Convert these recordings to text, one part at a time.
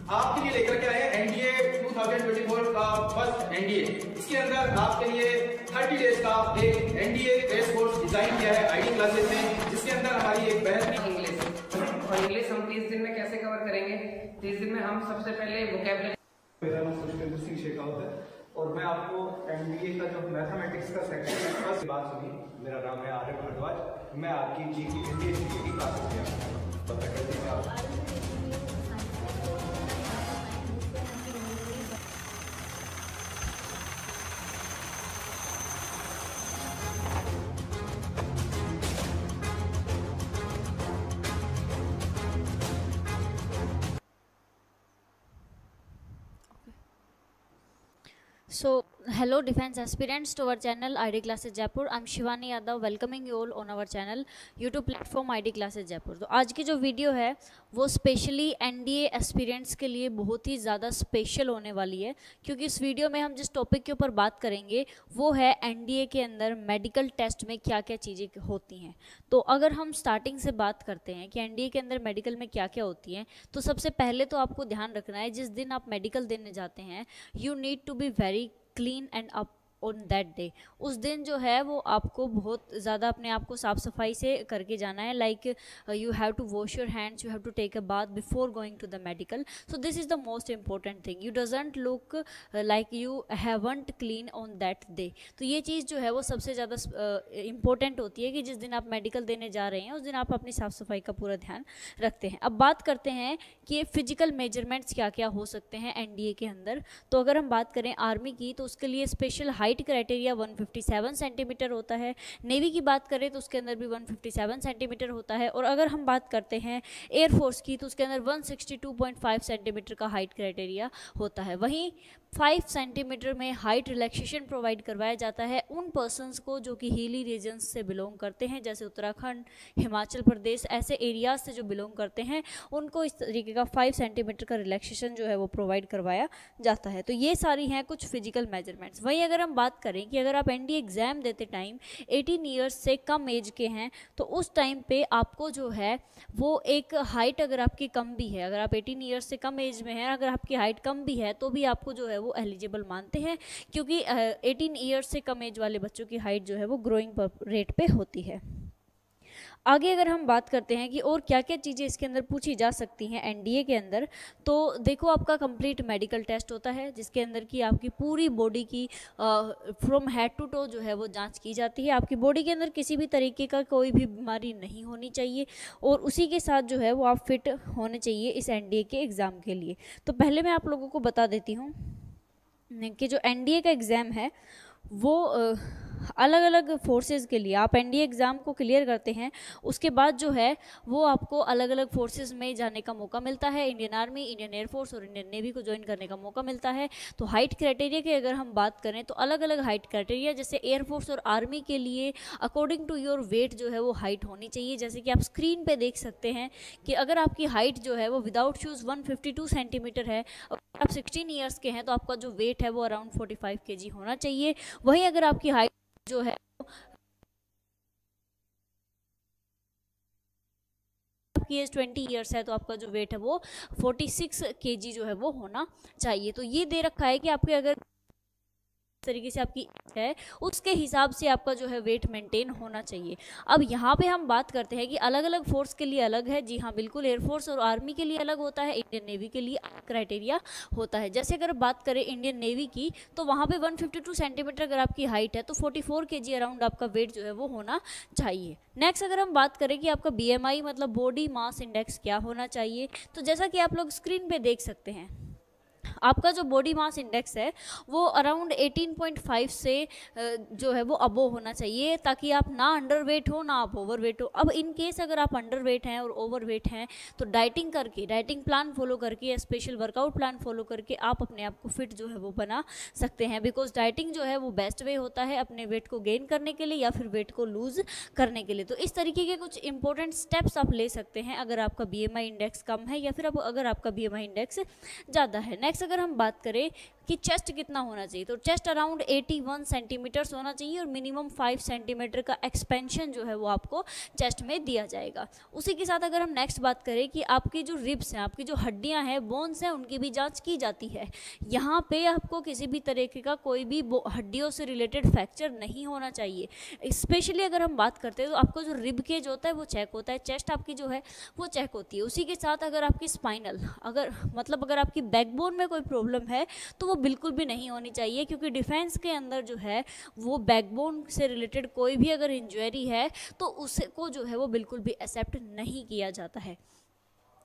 आपके लिए लेकर के आए एनडीए 2024 का फर्स्ट एनडीए। इसके अंदर आपके लिए 30 डेज का एक एनडीए क्रैश कोर्स डिजाइन किया है आईडी क्लासेस में, जिसके अंदर हमारी एक बेहतरीन इंग्लिश हम 30 दिन में कैसे कवर करेंगे। 30 दिन में हम सबसे पहले वोकैबुलरी। मेरा नाम सुष्पेंद्र सिंह शेखावत है और मैं आपको एनडीए का जो मैथमेटिक्स का सेक्शन है फर्स्ट बात सुनी। मेरा नाम है आर्य भारद्वाज, मैं आपकी जीके एनडीए की क्लासेस में पता कर दीजिए आप। So, hello defense aspirants to our channel ID Classes Jaipur. I'm Shivani Yadav welcoming you all on our channel YouTube platform ID Classes Jaipur. तो आज की जो वीडियो है वो स्पेशली एनडीए एस्पिरेंट्स के लिए बहुत ही ज़्यादा स्पेशल होने वाली है, क्योंकि इस वीडियो में हम जिस टॉपिक के ऊपर बात करेंगे वो है एनडीए के अंदर मेडिकल टेस्ट में क्या क्या चीज़ें होती हैं। तो अगर हम स्टार्टिंग से बात करते हैं कि एनडीए के अंदर मेडिकल में क्या क्या होती हैं, तो सबसे पहले तो आपको ध्यान रखना है जिस दिन आप मेडिकल देने जाते हैं you need to be very clean and up on that day. उस दिन जो है वो आपको बहुत ज़्यादा अपने आप को साफ़ सफाई से करके जाना है। Like you have to wash your hands, you have to take a bath before going to the medical. So this is the most important thing, you doesn't look like you haven't clean on that day. तो ये चीज़ जो है वो सबसे ज़्यादा important होती है कि जिस दिन आप मेडिकल देने जा रहे हैं उस दिन आप अपनी साफ़ सफाई का पूरा ध्यान रखते हैं। अब बात करते हैं कि फिजिकल मेजरमेंट्स क्या क्या हो सकते हैं एनडीए के अंदर। तो अगर हम बात करें आर्मी की तो उसके लिए स्पेशल हाइट क्राइटेरिया 157 सेंटीमीटर होता है। नेवी की बात करें तो उसके अंदर भी 157 सेंटीमीटर होता है। और अगर हम बात करते हैं एयरफोर्स की तो उसके अंदर 162.5 सेंटीमीटर का हाइट क्राइटेरिया होता है। वहीं 5 सेंटीमीटर में हाइट रिलैक्सेशन प्रोवाइड करवाया जाता है उन पर्सनस को जो कि हिली रीजन्स से बिलोंग करते हैं, जैसे उत्तराखंड, हिमाचल प्रदेश, ऐसे एरियाज से जो बिलोंग करते हैं उनको इस तरीके का 5 सेंटीमीटर का रिलैक्सेशन जो है वो प्रोवाइड करवाया जाता है। तो ये सारी हैं कुछ फिजिकल मेजरमेंट्स। वहीं अगर हम बात करें कि अगर आप एनडीए एग्ज़ाम देते टाइम 18 ईयर्स से कम एज के हैं तो उस टाइम पे आपको जो है वो एक हाइट अगर आपकी कम भी है, अगर आप 18 ईयर्स से कम एज में हैं, अगर आपकी हाइट कम भी है तो भी आपको जो है वो एलिजिबल मानते हैं, क्योंकि 18 ईयर्स से कम एज वाले बच्चों की हाइट जो है वो ग्रोइंग रेट पे होती है। आगे अगर हम बात करते हैं कि और क्या क्या चीज़ें इसके अंदर पूछी जा सकती हैं एनडीए के अंदर, तो देखो आपका कंप्लीट मेडिकल टेस्ट होता है जिसके अंदर की आपकी पूरी बॉडी की फ्रॉम हेड टू टो जो है वो जांच की जाती है। आपकी बॉडी के अंदर किसी भी तरीके का कोई भी बीमारी नहीं होनी चाहिए और उसी के साथ जो है वो आप फिट होने चाहिए इस एनडीए के एग्ज़ाम के लिए। तो पहले मैं आप लोगों को बता देती हूँ कि जो एनडीए का एग्ज़ाम है वो अलग अलग फोर्सेस के लिए आप एनडीए एग्ज़ाम को क्लियर करते हैं, उसके बाद जो है वो आपको अलग अलग फोर्सेस में जाने का मौका मिलता है। इंडियन आर्मी, इंडियन एयरफोर्स और इंडियन नेवी को ज्वाइन करने का मौका मिलता है। तो हाइट क्राइटेरिया की अगर हम बात करें तो अलग अलग हाइट क्राइटेरिया, जैसे एयरफोर्स और आर्मी के लिए अकॉर्डिंग टू योर वेट जो है वो हाइट होनी चाहिए। जैसे कि आप स्क्रीन पर देख सकते हैं कि अगर आपकी हाइट जो है वो विदाउट शूज़ 152 सेंटीमीटर है, आप 16 ईयर्स के हैं तो आपका जो वेट है वो अराउंड 45 kg होना चाहिए। वहीं अगर आपकी हाइट जो है आपकी एज 20 ईयर्स है तो आपका जो वेट है वो 46 kg जो है वो होना चाहिए। तो ये दे रखा है कि आपके अगर तरीके से आपकी है उसके हिसाब से आपका जो है वेट मेंटेन होना चाहिए। अब यहाँ पे हम बात करते हैं कि अलग अलग फोर्स के लिए अलग है। जी हाँ बिल्कुल, एयरफोर्स और आर्मी के लिए अलग होता है, इंडियन नेवी के लिए क्राइटेरिया होता है। जैसे अगर बात करें इंडियन नेवी की तो वहाँ पे 152 सेंटीमीटर अगर आपकी हाइट है तो 44 kg अराउंड आपका वेट जो है वो होना चाहिए। नेक्स्ट अगर हम बात करें कि आपका BMI मतलब बॉडी मास इंडेक्स क्या होना चाहिए, तो जैसा कि आप लोग स्क्रीन पे देख सकते हैं आपका जो बॉडी मास इंडेक्स है वो अराउंड 18.5 से जो है वो अबोव होना चाहिए, ताकि आप ना अंडरवेट हो ना आप ओवरवेट हो। अब इन केस अगर आप अंडरवेट हैं और ओवरवेट हैं तो डाइटिंग करके, डाइटिंग प्लान फॉलो करके या स्पेशल वर्कआउट प्लान फॉलो करके आप अपने आप को फिट जो है वो बना सकते हैं। बिकॉज डाइटिंग जो है वो बेस्ट वे होता है अपने वेट को गेन करने के लिए या फिर वेट को लूज़ करने के लिए। तो इस तरीके के कुछ इंपॉर्टेंट स्टेप्स आप ले सकते हैं अगर आपका BMI इंडेक्स कम है या फिर अगर आपका BMI इंडेक्स ज़्यादा है। नेक्स्ट अगर हम बात करें कि चेस्ट कितना होना चाहिए, तो चेस्ट अराउंड 81 सेंटीमीटर्स होना चाहिए और मिनिमम 5 सेंटीमीटर का एक्सपेंशन जो है वो आपको चेस्ट में दिया जाएगा। उसी के साथ अगर हम नेक्स्ट बात करें कि आपकी जो रिब्स हैं, आपकी जो हड्डियां हैं, बोन्स हैं, उनकी भी जांच की जाती है। यहाँ पे आपको किसी भी तरीके का कोई भी हड्डियों से रिलेटेड फ्रैक्चर नहीं होना चाहिए। स्पेशली अगर हम बात करते हैं तो आपको जो रिब केज होता है वो चेक होता है, चेस्ट आपकी जो है वो चेक होती है। उसी के साथ अगर आपकी स्पाइनल अगर आपकी बैकबोन में कोई प्रॉब्लम है तो वो बिल्कुल भी नहीं होनी चाहिए, क्योंकि डिफेंस के अंदर जो है वो बैकबोन से रिलेटेड कोई भी अगर इंजरी है तो उसको जो है वो बिल्कुल भी एक्सेप्ट नहीं किया जाता है।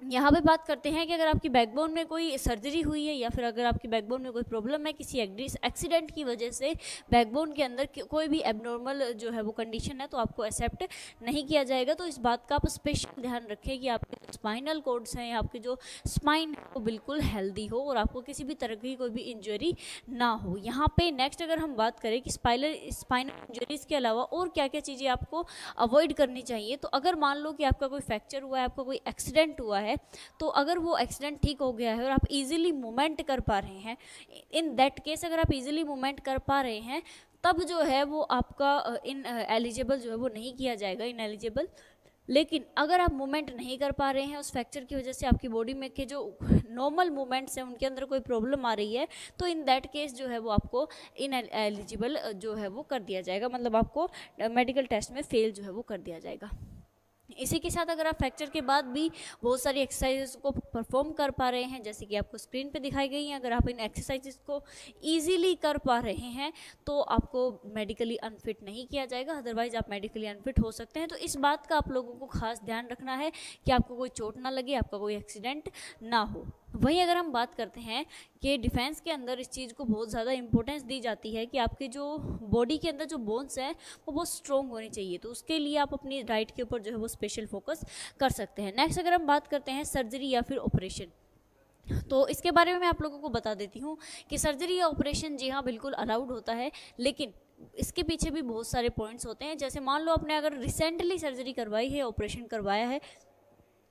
यहाँ पे बात करते हैं कि अगर आपकी बैकबोन में कोई सर्जरी हुई है या फिर अगर आपकी बैकबोन में कोई प्रॉब्लम है, किसी एक्सीडेंट की वजह से बैकबोन के अंदर कोई भी एबनॉर्मल जो है वो कंडीशन है तो आपको एक्सेप्ट नहीं किया जाएगा। तो इस बात का आप स्पेशल ध्यान रखें कि आपके स्पाइनल कॉर्ड्स हैं या आपकी जो स्पाइन है वो बिल्कुल हेल्दी हो और आपको किसी भी तरह की कोई भी इंजरी ना हो। यहाँ पे नेक्स्ट अगर हम बात करें कि स्पाइनल इंजरीज के अलावा और क्या क्या चीज़ें आपको अवॉइड करनी चाहिए, तो अगर मान लो कि आपका कोई फ्रैक्चर हुआ है, आपका कोई एक्सीडेंट हुआ है, तो अगर वो एक्सीडेंट ठीक हो गया है और आप इजीली मूवमेंट कर पा रहे हैं, इन दैट केस अगर आप इजीली मूवमेंट कर पा रहे हैं तब जो है वो आपका एलिजिबल जो है वो नहीं किया जाएगा, इन एलिजिबल। लेकिन अगर आप मूवमेंट नहीं कर पा रहे हैं उस फ्रैक्चर की वजह से, आपकी बॉडी में के जो नॉर्मल मूवमेंट्स हैं उनके अंदर कोई प्रॉब्लम आ रही है, तो इन दैट केस जो है वो आपको इन एलिजिबल जो है वो कर दिया जाएगा, मतलब आपको मेडिकल टेस्ट में फेल जो है वो कर दिया जाएगा। इसी के साथ अगर आप फ्रैक्चर के बाद भी बहुत सारी एक्सरसाइजेस को परफॉर्म कर पा रहे हैं, जैसे कि आपको स्क्रीन पे दिखाई गई हैं, अगर आप इन एक्सरसाइजेस को इजीली कर पा रहे हैं तो आपको मेडिकली अनफिट नहीं किया जाएगा, अदरवाइज आप मेडिकली अनफिट हो सकते हैं। तो इस बात का आप लोगों को खास ध्यान रखना है कि आपको कोई चोट ना लगे, आपका कोई एक्सीडेंट ना हो। वहीं अगर हम बात करते हैं कि डिफेंस के अंदर इस चीज़ को बहुत ज़्यादा इंपॉर्टेंस दी जाती है कि आपके जो बॉडी के अंदर जो बोन्स हैं वो बहुत स्ट्रॉन्ग होनी चाहिए, तो उसके लिए आप अपनी डाइट के ऊपर जो है वो स्पेशल फोकस कर सकते हैं। नेक्स्ट अगर हम बात करते हैं सर्जरी या फिर ऑपरेशन, तो इसके बारे में मैं आप लोगों को बता देती हूँ कि सर्जरी या ऑपरेशन जी हाँ बिल्कुल अलाउड होता है, लेकिन इसके पीछे भी बहुत सारे पॉइंट्स होते हैं। जैसे मान लो आपने अगर रिसेंटली सर्जरी करवाई है, ऑपरेशन करवाया है,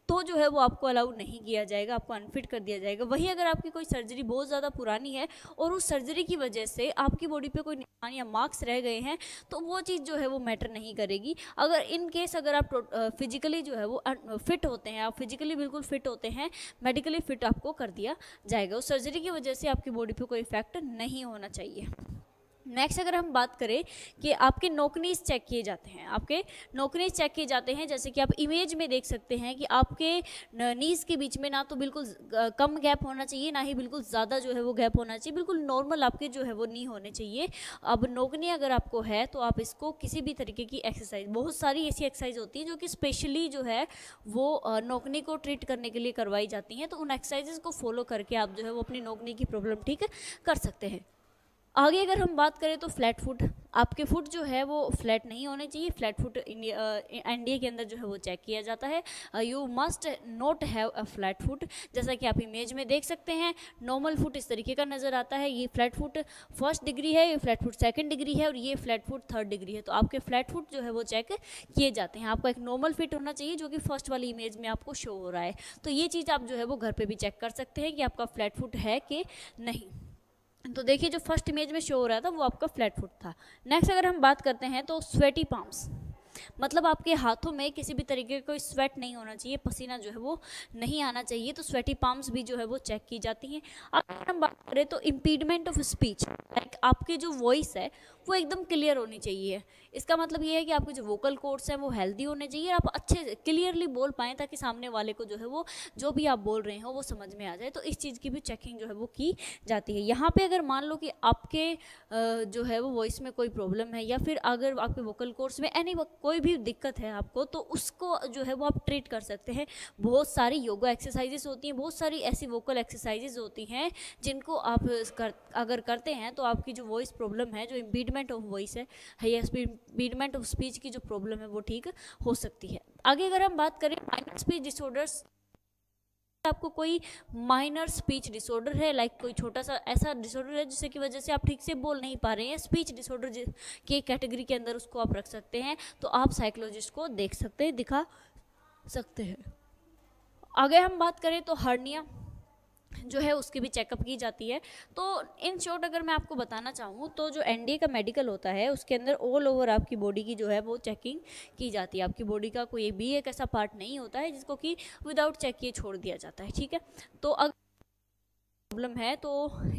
तो जो है वो आपको अलाउ नहीं किया जाएगा, आपको अनफिट कर दिया जाएगा। वहीं अगर आपकी कोई सर्जरी बहुत ज़्यादा पुरानी है और उस सर्जरी की वजह से आपकी बॉडी पे कोई निशान या मार्क्स रह गए हैं, तो वो चीज़ जो है वो मैटर नहीं करेगी। अगर इन केस अगर आप फिजिकली जो है वो फिट होते हैं, आप फिजिकली बिल्कुल फिट होते हैं, मेडिकली फिट आपको कर दिया जाएगा। उस सर्जरी की वजह से आपकी बॉडी पर कोई इफेक्ट नहीं होना चाहिए। नेक्स्ट अगर हम बात करें कि आपके नोकनीज चेक किए जाते हैं, आपके नोकनीज चेक किए जाते हैं, जैसे कि आप इमेज में देख सकते हैं कि आपके नीज के बीच में ना तो बिल्कुल कम गैप होना चाहिए, ना ही बिल्कुल ज़्यादा जो है वो गैप होना चाहिए, बिल्कुल नॉर्मल आपके जो है वो नी होने चाहिए। अब नोकनी अगर आपको है तो आप इसको किसी भी तरीके की एक्सरसाइज, बहुत सारी ऐसी एक्सरसाइज होती हैं जो कि स्पेशली जो है वो नोकनी को ट्रीट करने के लिए करवाई जाती हैं, तो उन एक्सरसाइजेज को फॉलो करके आप जो है वो अपनी नोकनी की प्रॉब्लम ठीक कर सकते हैं। आगे अगर हम बात करें तो फ्लैट फुट, आपके फुट जो है वो फ्लैट नहीं होने चाहिए। फ्लैट फुट एनडीए के अंदर जो है वो चेक किया जाता है। You must not have a flat foot, जैसा कि आप इमेज में देख सकते हैं। नॉर्मल फुट इस तरीके का नज़र आता है, ये फ्लैट फुट फर्स्ट डिग्री है, ये फ्लैट फुट सेकंड डिग्री है और ये फ्लैट फुट थर्ड डिग्री है। तो आपके फ्लैट फुट जो है वो चेक किए जाते हैं। आपका एक नॉर्मल फिट होना चाहिए जो कि फर्स्ट वाली इमेज में आपको शो हो रहा है। तो ये चीज़ आप जो है वो घर पर भी चेक कर सकते हैं कि आपका फ्लैट फुट है कि नहीं। तो देखिए जो फर्स्ट इमेज में शो हो रहा था वो आपका फ्लैट फुट था। नेक्स्ट अगर हम बात करते हैं तो स्वेटी पाम्स, मतलब आपके हाथों में किसी भी तरीके का कोई स्वेट नहीं होना चाहिए, पसीना जो है वो नहीं आना चाहिए, तो स्वेटी पाम्स भी जो है वो चेक की जाती हैं। अगर हम बात करें तो इम्पीडमेंट ऑफ स्पीच, लाइक आपकी जो वॉइस है वो एकदम क्लियर होनी चाहिए। इसका मतलब ये है कि आपके जो वोकल कोर्ड्स हैं वो हेल्दी होने चाहिए, आप अच्छे क्लियरली बोल पाएँ ताकि सामने वाले को जो है वो जो भी आप बोल रहे हो वो समझ में आ जाए। तो इस चीज़ की भी चेकिंग जो है वो की जाती है। यहाँ पे अगर मान लो कि आपके जो है वो वॉइस में कोई प्रॉब्लम है या फिर अगर आपके वोकल कोर्ड्स में कोई भी दिक्कत है आपको, तो उसको जो है वो आप ट्रीट कर सकते हैं। बहुत सारी योगा एक्सरसाइजेस होती हैं, बहुत सारी ऐसी वोकल एक्सरसाइजेस होती हैं जिनको आप अगर करते हैं तो आपकी जो वॉइस प्रॉब्लम है, जो इम्पीडमेंट ऑफ वॉइस है या इम्पीडमेंट ऑफ स्पीच की जो प्रॉब्लम है वो ठीक हो सकती है। आगे अगर हम बात करें माइनर स्पीच डिसऑर्डर्स, आपको कोई माइनर स्पीच डिसऑर्डर है, लाइक कोई छोटा सा ऐसा डिसऑर्डर है जिससे की वजह से आप ठीक से बोल नहीं पा रहे हैं, स्पीच डिसऑर्डर के कैटेगरी के अंदर उसको आप रख सकते हैं, तो आप साइकोलॉजिस्ट को देख सकते हैं, दिखा सकते हैं। आगे हम बात करें तो हर्निया, जो है उसकी भी चेकअप की जाती है। तो इन शॉर्ट अगर मैं आपको बताना चाहूँ तो जो एनडीए का मेडिकल होता है उसके अंदर ऑल ओवर आपकी बॉडी की जो है वो चेकिंग की जाती है। आपकी बॉडी का कोई भी एक ऐसा पार्ट नहीं होता है जिसको कि विदाउट चेक किए छोड़ दिया जाता है, ठीक है। तो अगर प्रॉब्लम है तो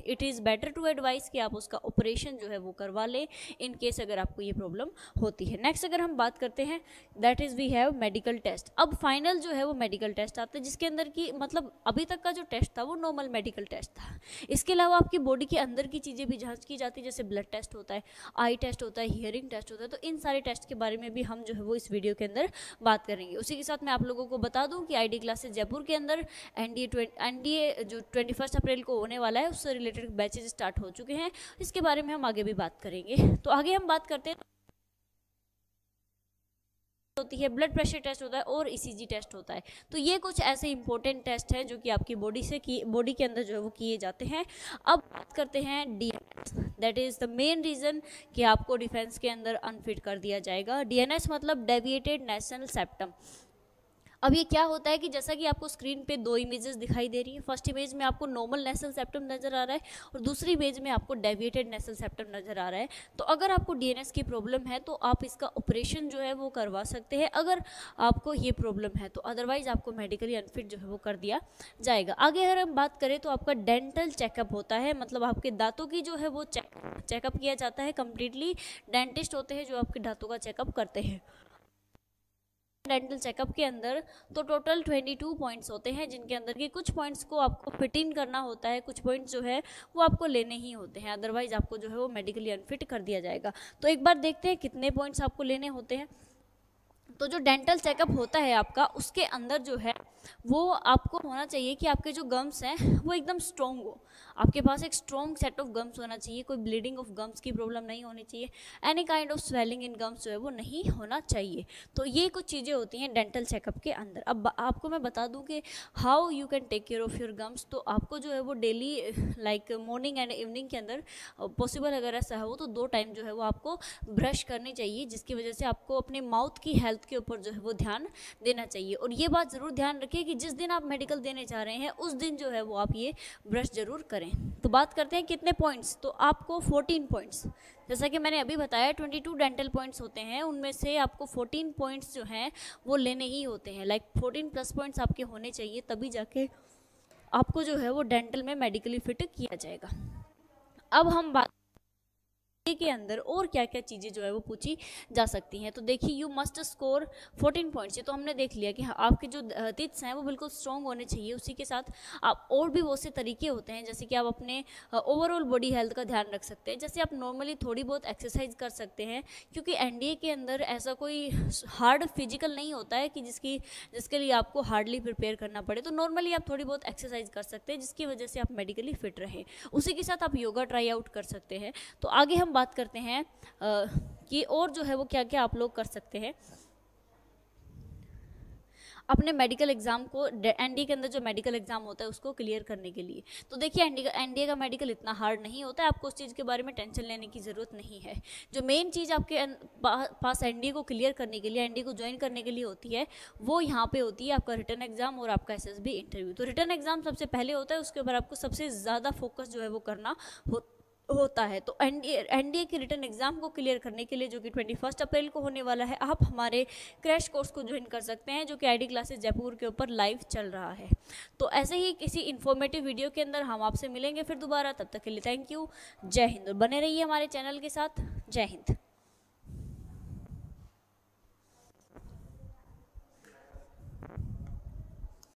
it is better to advice कि आप उसका ऑपरेशन जो है वो करवा लें इन केस अगर आपको ये प्रॉब्लम होती है। नेक्स्ट अगर हम बात करते हैं that is we have medical test. अब फाइनल जो है वो मेडिकल टेस्ट आता है जिसके अंदर की मतलब अभी तक का जो टेस्ट था वो नॉर्मल मेडिकल टेस्ट था। इसके अलावा आपकी बॉडी के अंदर की चीज़ें भी जाँच की जाती है, जैसे ब्लड टेस्ट होता है, आई टेस्ट होता है, हियरिंग टेस्ट होता है। तो इन सारे टेस्ट के बारे में भी हम जो है वो इस वीडियो के अंदर बात करेंगे। उसी के साथ मैं आप लोगों को बता दूँ कि ID क्लासेस जयपुर के अंदर एनडीए जो 21 अप्रैल को होने वाला है उससे रिलेटेड बैचेज स्टार्ट हो चुके हैं। इसके बारे में हम आगे भी बात करेंगे। तो आगे हम बात करते हैं होती है ब्लड प्रेशर टेस्ट होता है और ECG टेस्ट होता है। तो ये कुछ ऐसे इंपॉर्टेंट टेस्ट हैं जो कि आपकी बॉडी के अंदर जो है वो किए जाते हैं। अब बात करते हैं DNS, that is the main reason कि आपको डिफेंस के अंदर अनफिट कर दिया जाएगा। DNS मतलब डेविएटेड नेशनल सेप्टम। अब ये क्या होता है कि जैसा कि आपको स्क्रीन पे दो इमेजेस दिखाई दे रही है। फर्स्ट इमेज में आपको नॉर्मल नेशनल सेप्टम नज़र आ रहा है और दूसरी इमेज में आपको डेविएटेड नेशनल सेप्टम नज़र आ रहा है। तो अगर आपको DNS की प्रॉब्लम है तो आप इसका ऑपरेशन जो है वो करवा सकते हैं अगर आपको ये प्रॉब्लम है तो, अदरवाइज आपको मेडिकली अनफिट जो है वो कर दिया जाएगा। आगे अगर हम बात करें तो आपका डेंटल चेकअप होता है, मतलब आपके दांतों की जो है वो चेकअप किया जाता है। कम्प्लीटली डेंटिस्ट होते हैं जो आपके दांतों का चेकअप करते हैं। डेंटल चेकअप के अंदर तो टोटल 22 पॉइंट्स होते हैं जिनके अंदर के कुछ पॉइंट्स को आपको फिट इन करना होता है, कुछ पॉइंट्स जो है वो आपको लेने ही होते हैं, अदरवाइज आपको जो है वो मेडिकली अनफिट कर दिया जाएगा। तो एक बार देखते हैं कितने पॉइंट्स आपको लेने होते हैं। तो जो डेंटल चेकअप होता है आपका उसके अंदर जो है वो आपको होना चाहिए कि आपके जो गम्स हैं वो एकदम स्ट्रॉन्ग हो, आपके पास एक स्ट्रॉन्ग सेट ऑफ गम्स होना चाहिए, कोई ब्लीडिंग ऑफ गम्स की प्रॉब्लम नहीं होनी चाहिए, any kind of swelling in gums जो है वो नहीं होना चाहिए। तो ये कुछ चीज़ें होती हैं डेंटल चेकअप के अंदर। अब आपको मैं बता दूं कि how you can take care of your gums. तो आपको जो है वो daily like morning and evening के अंदर पॉसिबल अगर ऐसा हो तो 2 टाइम जो है वो आपको ब्रश करनी चाहिए, जिसकी वजह से आपको अपने माउथ की हेल्थ के ऊपर जो है वो ध्यान देना चाहिए। और ये बात ज़रूर ध्यान रखिए कि जिस दिन आप मेडिकल देने जा रहे हैं उस दिन जो है वो आप ये ब्रश ज़रूर करें। तो बात करते हैं कितने पॉइंट्स, तो आपको 14 पॉइंट्स, जैसा कि मैंने अभी बताया 22 डेंटल पॉइंट्स होते हैं, उनमें से आपको 14 पॉइंट्स जो हैं वो लेने ही होते हैं। लाइक 14 प्लस पॉइंट्स आपके होने चाहिए, तभी जाके आपको जो है वो डेंटल में मेडिकली फिट किया जाएगा। अब हम बात के अंदर और क्या क्या चीज़ें जो है वो पूछी जा सकती हैं। तो देखिए यू मस्ट स्कोर 14 पॉइंट्स। ये तो हमने देख लिया कि आपके जो टिप्स हैं वो बिल्कुल स्ट्रॉन्ग होने चाहिए। उसी के साथ आप और भी बहुत से तरीके होते हैं, जैसे कि आप अपने ओवरऑल बॉडी हेल्थ का ध्यान रख सकते हैं। जैसे आप नॉर्मली थोड़ी बहुत एक्सरसाइज कर सकते हैं, क्योंकि एनडीए के अंदर ऐसा कोई हार्ड फिजिकल नहीं होता है कि जिसके लिए आपको हार्डली प्रिपेयर करना पड़े। तो नॉर्मली आप थोड़ी बहुत एक्सरसाइज कर सकते हैं जिसकी वजह से आप मेडिकली फिट रहें। उसी के साथ आप योगा ट्राई आउट कर सकते हैं। तो आगे हम बात करते हैं कि और जो है वो क्या क्या आप लोग कर सकते हैं अपने मेडिकल एग्ज़ाम को, एनडीए के अंदर जो मेडिकल एग्ज़ाम होता है उसको क्लियर करने के लिए। तो देखिए एनडीए का मेडिकल इतना हार्ड नहीं होता है, आपको उस चीज़ के बारे में टेंशन लेने की ज़रूरत नहीं है। जो मेन चीज़ आपके पास एनडीए को क्लियर करने के लिए, एनडीए को ज्वाइन करने के लिए होती है, वो यहाँ पे होती है आपका रिटन एग्ज़ाम और आपका एसएसबी इंटरव्यू। तो रिटन एग्ज़ाम सबसे पहले होता है, उसके ऊपर आपको सबसे ज़्यादा फोकस जो है वो करना होता है। तो एनडीए के रिटन एग्ज़ाम को क्लियर करने के लिए, जो कि 21 अप्रैल को होने वाला है, आप हमारे क्रैश कोर्स को ज्वाइन कर सकते हैं, जो कि ID क्लासेस जयपुर के ऊपर लाइव चल रहा है। तो ऐसे ही किसी इन्फॉर्मेटिव वीडियो के अंदर हम आपसे मिलेंगे फिर दोबारा। तब तक के लिए थैंक यू, जय हिंद। और बने रहिए हमारे चैनल के साथ। जय हिंद।